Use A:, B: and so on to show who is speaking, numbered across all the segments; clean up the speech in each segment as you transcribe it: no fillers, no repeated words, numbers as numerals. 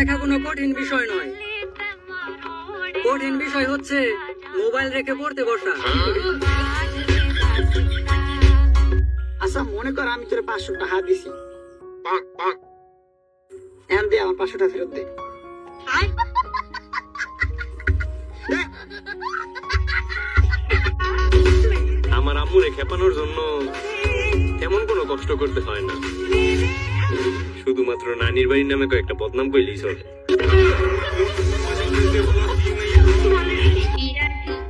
A: পড়ালেখা কোনো কঠিন বিষয় নয়, কঠিন বিষয় হচ্ছে মোবাইল রেখে পড়তে বসা।
B: আচ্ছা মনে কর আমি তোর 500 টাকা দিছি, এখন দে আমার 500 টাকা ফেরত দে।
C: আমার আম্মুরে খেপানোর জন্য তেমন কোনো কষ্ট করতে হয় না, শুধুমাত্র নানির বাড়ির নামে কয়েকটা বদনাম কইলেই চলে।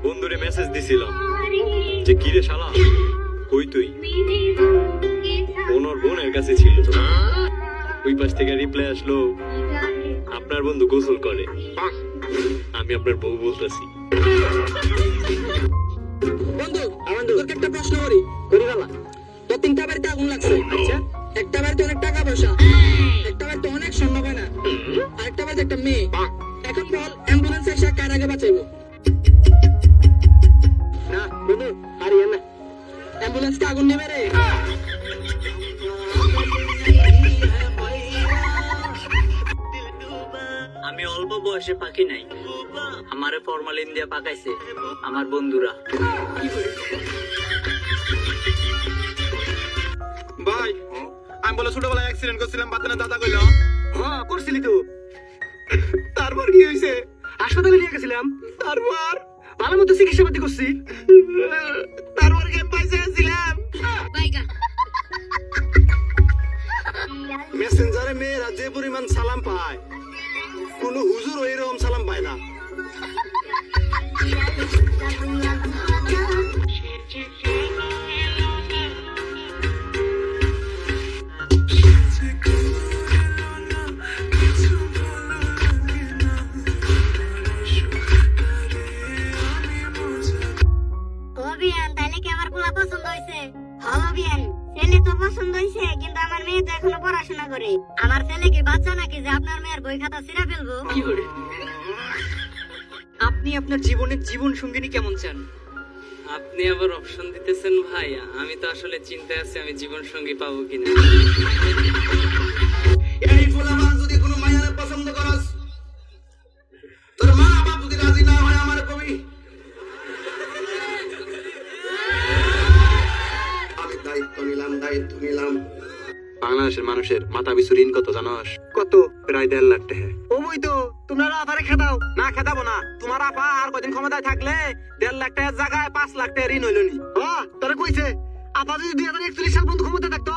C: বন্ধুরে মেসেজ দিছিলাম যে কিরে শালা কই তুই, ওর বোনের কাছে ছিল। ওই পাশ থেকে রিপ্লাই আসলো আপনার বন্ধু গোসল করে, আমি আপনার বউ বলতেছি।
A: বন্ধু তোকে একটা প্রশ্ন করি,
B: করি বাবা।
A: তোর 3টা বাড়িতে আগুন লাগছে, আচ্ছা একটা বাড়িতে অনেক টাকা পয়সা, একটা বাড়িতে অনেক স্বর্ণ গয়না, আর একটা বাড়িতে একটা মেয়ে। এখন বল অ্যাম্বুলেন্স এসে কার আগে বাঁচাইবো?
B: না বন্ধু হারিয়ে না,
A: অ্যাম্বুলেন্স কে আগুন নেবে রে?
D: আমি অল্প বয়সে পাকি নাই, আমারে ফরমালিন দিয়ে পাকাইছে আমার বন্ধুরা।
C: ভাই আমি বলে ছোটবেলায় অ্যাক্সিডেন্ট করছিলাম, বাতানা দাদা কইল।
B: হ্যাঁ করছিলি তো।
C: তারপর কি হয়েছে?
B: হাসপাতালে নিয়ে গেছিলাম,
C: তারপর
B: ভালো মতো চিকিৎসা পাতি করছি।
C: তারপর কি পয়সা ছিলাম মেসেঞ্জারে মেয়েরা যে পরিমাণ সালাম পায়, কোন হুজুর এরকম সালাম পায় না।
E: তাহলে কি আমার পোলা পছন্দ হয়েছে? হলো বিয়ান, ছেলে তো পছন্দ হয়েছে, কিন্তু আমার মেয়ে তো এখনো পড়াশোনা করে। আমার ছেলে কি বাচ্চা নাকি যে আপনার মেয়ের বই খাতা ছিঁড়া ফেলবো?
A: আপনি আপনার জীবনের জীবন সঙ্গিনী কেমন চান?
D: আপনি আবার অপশন দিতেছেন ভাই, আমি তো আসলে চিন্তায় আছি আমি জীবন সঙ্গী পাবো কিনা।
C: এই ফুলামান যদি কোনো মায়ের পছন্দ করস, তোর মা বাপ যদি রাজি না হয় আমার কবি, আমি দায়িত্ব নিলাম। বাংলাদেশের মানুষের মাথা পিছু ঋণ কত জানোস?
B: কত?
C: প্রায় 1.5 লাখ টাকা।
B: ওই তো তোমরা আপারে খেদাও।
C: না খেদাবো না, তোমার আপা আর কদিন ক্ষমতায় থাকলে 1.5 লাখ টাকার জায়গায় 5 লাখ টাকা ঋণ হইল নি।
B: তোরা কইছে আপা যদি 2041 সাল পর্যন্ত ক্ষমতা থাকতো,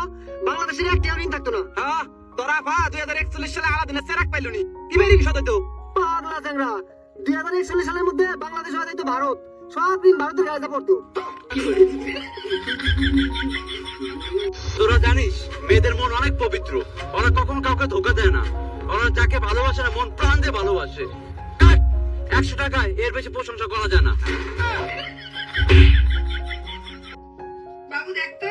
B: বাংলাদেশের একটা ঋণ থাকতো না।
C: হ্যাঁ, তোর আপা 2041 সালে আলাদিনের চেরাক পাইল নি, কি বেরি ঋণ শোধ হইতো?
B: পাগলা চ্যাংড়া, 2041 সালের মধ্যে বাংলাদেশ হয়ে যাইতো ভারত, সব ঋণ ভারতের গায়ে পড়তো।
C: তোরা জানিস মেয়েদের মন অনেক পবিত্র, ওরা কখন কাউকে ধোকা দেয় না, ওরা যাকে ভালোবাসে না মন প্রাণ দিয়ে ভালোবাসে। 100 টাকায় এর বেশি প্রশংসা করা যায় না।
F: বাবু দেখতো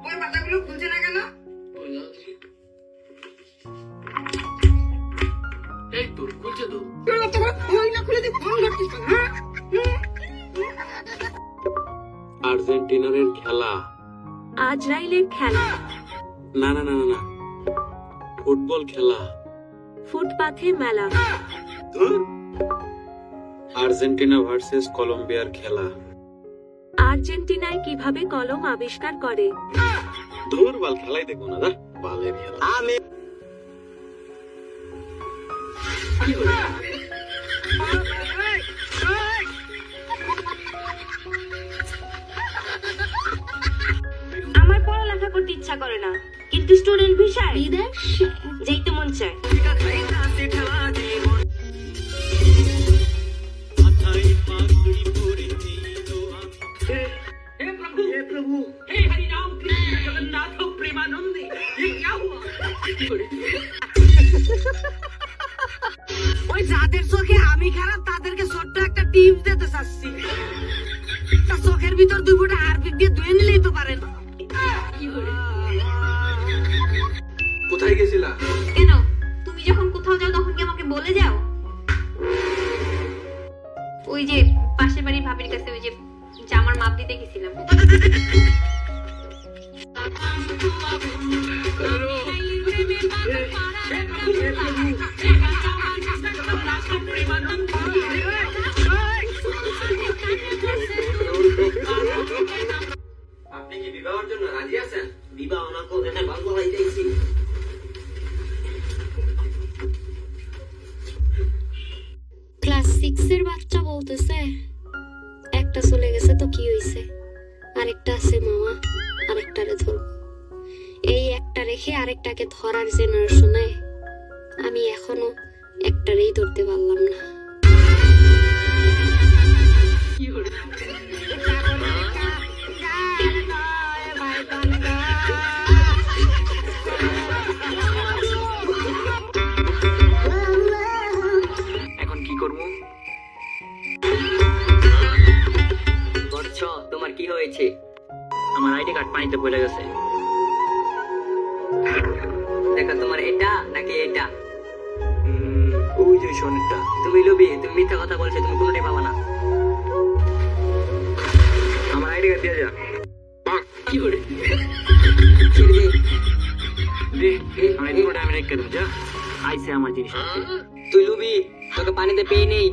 F: বই পাতাগুলো খুলছে না কেন?
D: এই তো খুলছে তো।
F: বই না খুলে দিয়ে ফোন করছিস কেন, হ্যাঁ?
C: আর্জেন্টিনার খেলা,
G: আজরাইলের খেলা,
C: না না না না, ফুটবল খেলা,
G: ফুটপাথে মেলা,
C: আর্জেন্টিনা ভার্সেস কলম্বিয়ার খেলা।
G: আর্জেন্টিনায় কিভাবে কলম আবিষ্কার করে?
C: ধুর বাল, খেলাই দেখবো না, বালের খেলা। আমি
E: আমার পড়ালেখা করতে ইচ্ছা করে না, কিন্তু স্টুডেন্ট ভিসায় বিদেশ যেতে মন চায়।
F: ওই যাদের চোখে আমি খারাপ তাদেরকে ছোট্ট একটা টিপস দিতে চাচ্ছি, তা চোখের ভিতর 2 ফোঁটা হারপিক দিয়ে ধুয়ে নিলেই তো পারেন।
C: কোথায় গেছিলা?
E: কেন তুমি যখন কোথাও যাও তখন কি আমাকে বলে যাও? ওই যে পাশের বাড়ির ভাবির কাছে ওই যে জামার মাপ দিতে গেছিলাম।
C: হ্যালো। আপনি কি বিবাহের জন্য রাজি আছেন?
D: বিবাহ না করলে না ভালো হইতেছি।
H: ক্লাস 6 এর বাচ্চা বলতেছে একটা চলে গেছে তো কি হইছে, আরেকটা আছে মামা, আরেকটারে ধরবো। এই একটা রেখে আরেকটাকে ধরার জেনারেশনে আমি এখনো একটারেই ধরতে পারলাম না।
D: এখন কি করব? বচ্চ, তোমার কি হয়েছে? আমার আইডি কার্ড পানিতে পড়ে গেছে। দেখা তোমার এটা নাকি এটা? ওই যে সোনেরটা। তুমি লোভী, তুমি মিথ্যা কথা বলছো, তুমি কোনোটাই পাবা না।
C: আমার আইডি কার্ড দিয়ে যা।
D: কি করে?
C: আমি রেখে দেবো, যা। আইসে আমার জিনিস।
D: তুই লোভী, তোকে পানিতে পেয়ে নেই।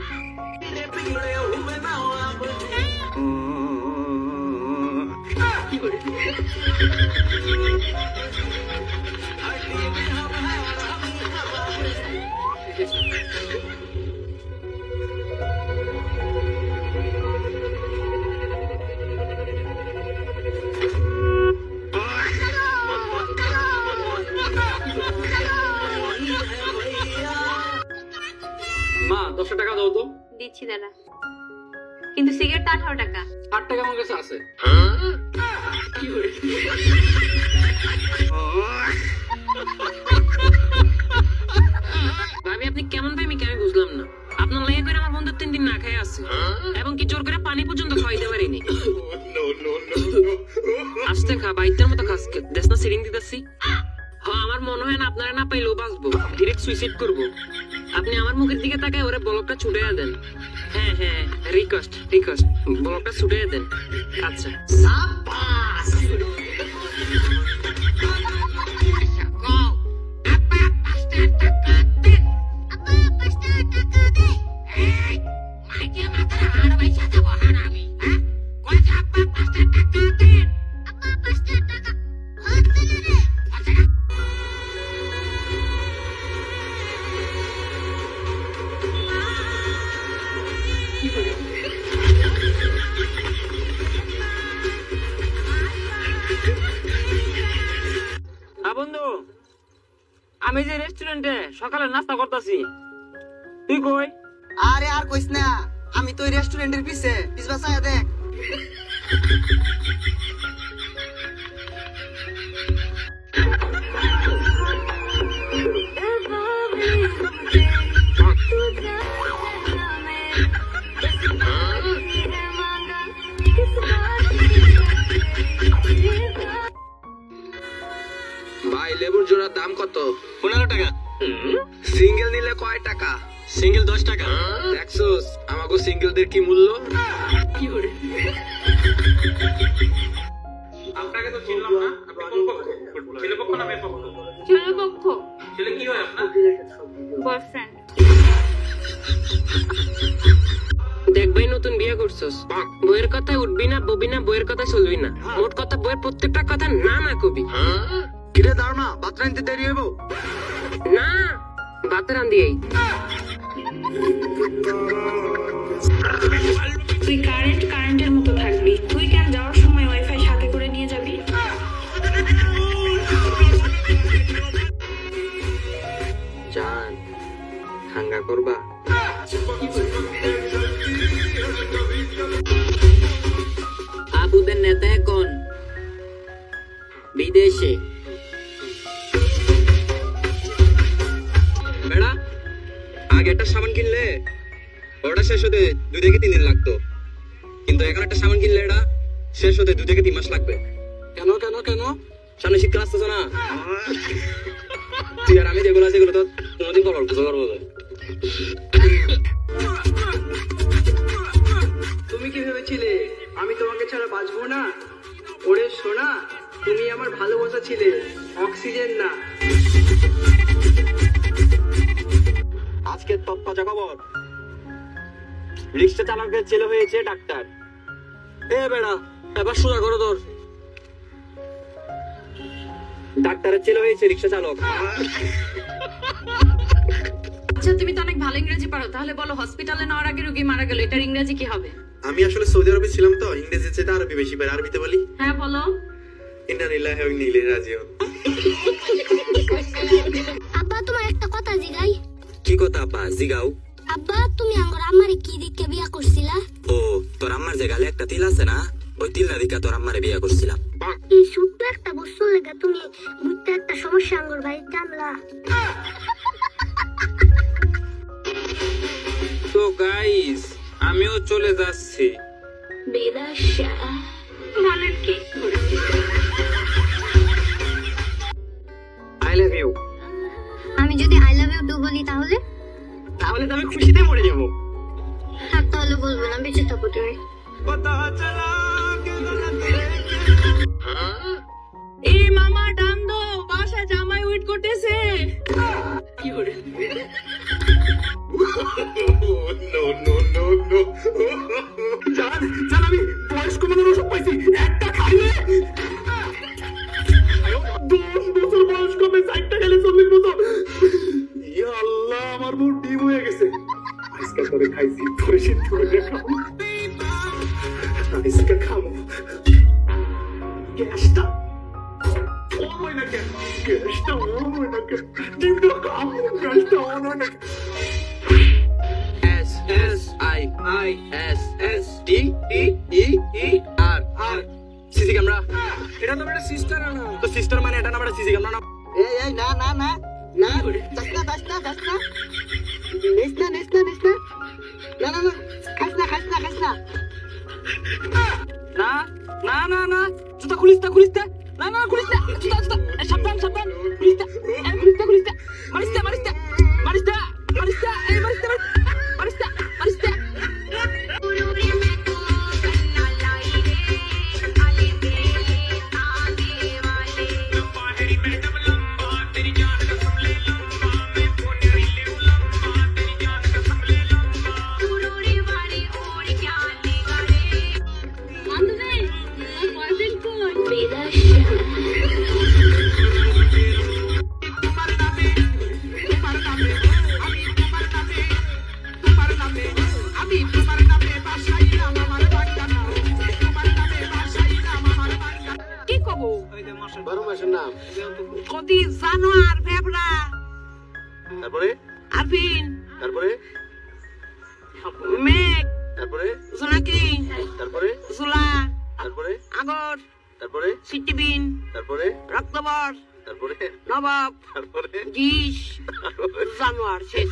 D: কি করে?
C: মা 10 টাকা দাও তো।
H: দিচ্ছি দাদা, কিন্তু সিগারেট তো 18 টাকা।
C: 8 টাকা আমার কাছে আছে।
D: কি করে? ভাবি, আপনি কেমন ভাই? আমি বুঝলাম না। আপনার লাগে করে আমার বন্ধু 3 দিন না খেয়ে আছে, এবং কি জোর করে পানি পর্যন্ত খাইতে পারিনি। আস্তে খা, বাইতের মতো খাস। দেশ না সিরিং দিতেছি। হ্যাঁ, আমার মনে হয় না আপনারা না পাইলেও বাঁচবো, ডিরেক্ট সুইসাইড করবো। আপনি আমার মুখের দিকে তাকায় ওরে ব্লকটা ছুটাইয়া দেন। হ্যাঁ হ্যাঁ, রিকোয়েস্ট ব্লকটা ছুটাইয়া দেন। আচ্ছা। বন্ধু, আমি যে রেস্টুরেন্টে সকালে নাস্তা করতেছি, তুই কই?
B: আরে আর কইস না, আমি তো রেস্টুরেন্টের পিছে বাসায় দেখ।
C: ভাই, লেবুর জোড়ার দাম কত?
D: 15 টাকা।
C: সিঙ্গেল নিলে কয় টাকা?
D: সিঙ্গেল 10 টাকা।
C: দেখছোস আমাগো সিঙ্গেলদের কি মূল্য?
D: কি করে?
C: আপনাকে তো চিনলাম না। আপনি কোন পক্ষ? ছেলে পক্ষ না মেয়ে পক্ষ?
H: ছেলে পক্ষ।
C: ছেলে কি হয় আপনার?
H: বয়ফ্রেন্ড।
D: দেখ ভাই, নতুন বিয়ে করছস, বইয়ের কথায় উঠবি না, ববি না, বইয়ের কথা চলবি না। মোট কথা, বইয়ের প্রত্যেকটা কথা না না কবি।
C: কিরে দাও না, ভাত রাঁধতে দেরি হইব?
D: না, ভাতের আন্দিয়েই।
H: তুই কারেন্টের মতো থাকবি। তুই কেন যাওয়ার সময় ওয়াইফাই সাথে করে নিয়ে যাবি?
C: জান, হাঙ্গা করবা?
D: আবুদের নেতা এখন বিদেশে।
C: বেড়া, আগে একটা সাবান কিনলে ওটা শেষ হতে 2 থেকে 3 দিন লাগতো, কিন্তু এখন একটা সাবান কিনলে এটা শেষ হতে 2 থেকে 3 মাস লাগবে। কেন কেন কেন? সামনে শীতকাল আসতেছে না? তুই আর আমি যেগুলো আছে এগুলো তো কোনোদিন করবো না।
A: তুমি কি ভেবেছিলে আমি তোমাকে ছাড়া বাঁচবো না? ওরে সোনা, তুমি আমার ভালোবাসা ছিলে, অক্সিজেন না।
C: আজকে পাপ্পা খোঁজা খবর। রিক্সা চালকের ছেলে হয়েছে ডাক্তার। এ বেড়া, এবার সোজা করো তোর। ডাক্তারের ছেলে হয়েছে রিক্সা চালক।
I: আচ্ছা তুমি তো অনেক ভালো ইংরেজি পারো, তাহলে বলো হসপিটালে নেওয়ার আগে রোগী মারা গেল, এটার ইংরেজি কি হবে?
J: আমি আসলে সৌদি আরবে ছিলাম তো, ইংরেজির চেয়ে আরবি বেশি পারি। আরবিতে বলি
I: হ্যাঁ বলো।
J: ইন্না লিল্লাহি ওয়া ইন্না ইলাইহি রাজিউন।
E: আব্বা তোমার একটা কথা জিগাই।
C: কি কথা আপা? জিগাও।
E: আব্বা তুমি আমার আম্মারে কি দেখে বিয়া করছিলা?
C: ও, তোর আম্মার যে গালে একটা তিল আছে না, ওই তিল না দিকা তোর আম্মারে বিয়ে করছিলাম।
E: এই ছোট্ট একটা বস্তুর লেগে তুমি বুঝতে একটা সমস্যা আঙ্গুর বাড়িতে আনলা।
D: তো গাইস, আমিও চলে যাচ্ছি।
H: বেদাশা বলেন কি?
C: I love you.
E: আমি যদি আই লাভ ইউ টু বলি তাহলে?
C: তাহলে তো আমি খুশিতে মরে যাবো।
E: আর তাহলে বলবো না, বেঁচে থাকো তুমি।
I: এই মামা ডান দো, বাসায় জামাই ওয়েট করতেছে। কি করে?
B: জান আমি বয়স্ক মানুষ ওষুধ পাইছি, একটা খাইলে 10 বছর বয়স কমে 60টা খেলে 40 বছর। ইয়া আল্লাহ, আমার বউ ডিম হয়ে গেছে। আজকে করে খাইছি, তোরে সিদ্ধ করে খাবো, আজকে খাবো। গ্যাসটা অন হয় না কেন? গ্যাসটা অন হয় না কেন? ডিমটা খাবো, গ্যাসটা অন হয় না কেন?
C: S S I I S S T E E E R R CC camera.
B: এটা তো একটা সিস্টার না।
C: তো সিস্টার মানে এটা না, মানে সিসি ক্যামেরা না।
B: এই না না না না, যাস না যাস না যাস না, নেস না নেস না নেস না, না না না, খাস না খাস না খাস না।
D: না না না না, জুতা খুলিস না, খুলিস না, না না খুলিস না, জুতা জুতা, এ, সাবধান সাবধান, খুলিস না, এ, খুলিস না, খুলিস না, মারিস না, মারিস না, মারিস না, মারিস না, এই মারিস না, মারিস না, মারিস না।
F: কি কব?
J: বারো মাসের নাম।
F: কতি জানোয়ার, ভেবরা,
J: তারপরে
F: আরফিন,
J: তারপরে
F: মেঘ,
J: তারপরে
F: জোনাকি,
J: তারপরে
F: জোলা,
J: তারপরে
F: আগর,
J: তারপরে
F: সিটিবিন,
J: তারপরে
F: রক্তবর,
J: তারপরে
F: নবাব,
J: তারপরে
F: গিস, জানোয়ার শেষ।